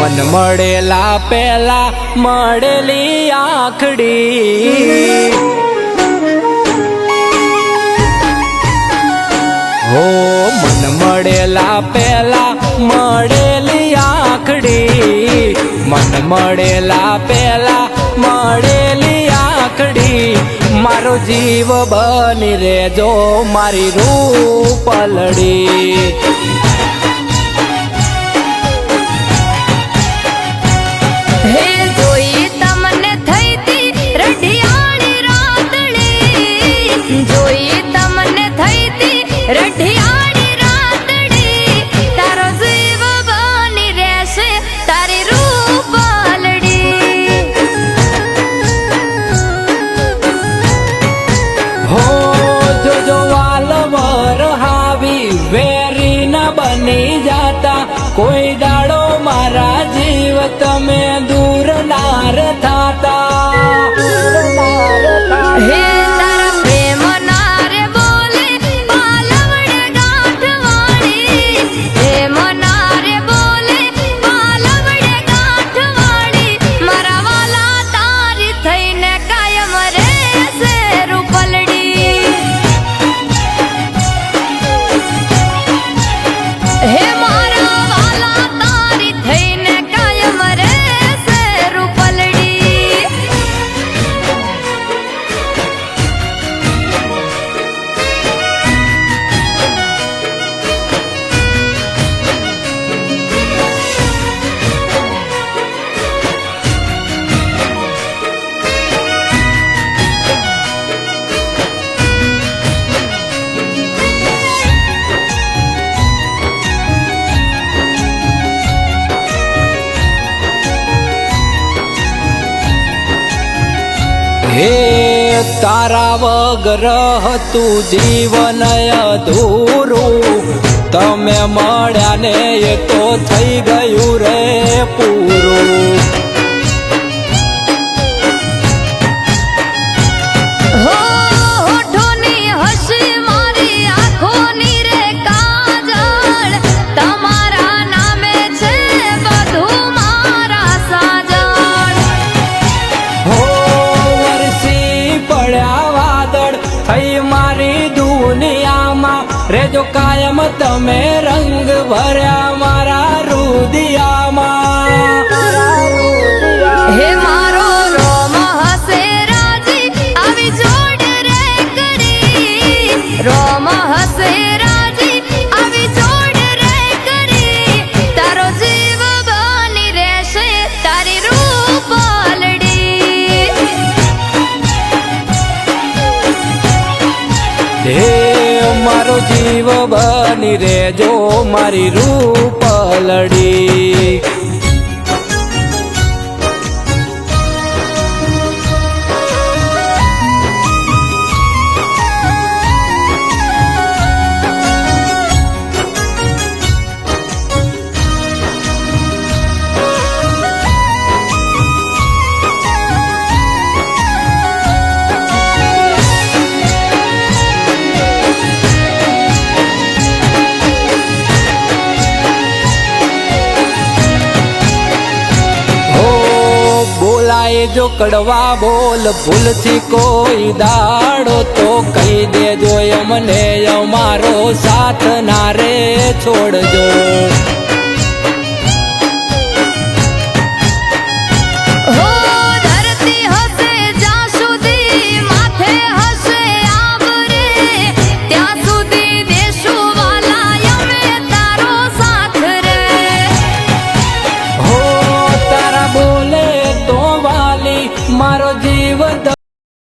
મન મળેલા પેલા મળેલી આખડી હો મન મળેલા પેલા મળેલી આખડી મન મળેલા પેલા મળેલી આખડી મારો જીવ બની રેજો મારી રૂપલડી હે જોઈ તમને થઈ તી રઢિયાળી રાતડી જોઈ તમને થઈ તી રઢિયાળી રાતડી તારો જીવ બની રહેશે તારી રૂપલડી હો જો વાલવર હાવી વેરી ન બની જાતા કોઈ દાડો મારા જીવ તમે દૂર નાર થાતા હે તારા પ્રેમ નારે બોલે પાલવડે ગાંઠવાળી પ્રેમ નારે બોલે પાલવડે ગાંઠવાળી મારા વાલા તારી થઈને કાયમ રહેશે રૂપલડી હે મારા વાલા તારી થઈને કાયમ રહેશે રૂપલડી હે તારા વગર હતું જીવન અધૂરું તમે મળ્યા ને એ તો થઈ ગયું રે પૂરું હો હોઠોની હસી મારી આંખોની રે કાજળ તમારા નામે છે બધું મારા સાજળ હો વરસી પડ્યા વાદળ થઈ મારી દુનિયામાં રેજો કાયમ તમે રંગ ભર્યા મારા રુદિયામાં હે મારો રોમ હસે રાજી આવી જોડ રે કરી રોમ હસે રાજી આવી જોડ રે કરી તારો જીવ બની રહેશે તારી રૂપલડી હે મારો જીવ બની રેજો મારી રૂપલડી જો કડવા બોલ ભૂલથી કોઈ દાડો તો કહી દેજો અમને અમારો સાથ ના રે છોડજો હો ધરતી હસે જ્યાં સુધી માથે હસે આબરે ત્યાં સુધી દેશું વાલા અમે તારો સાથ રે હો તારા બોલે તો વાલી મારો જીવ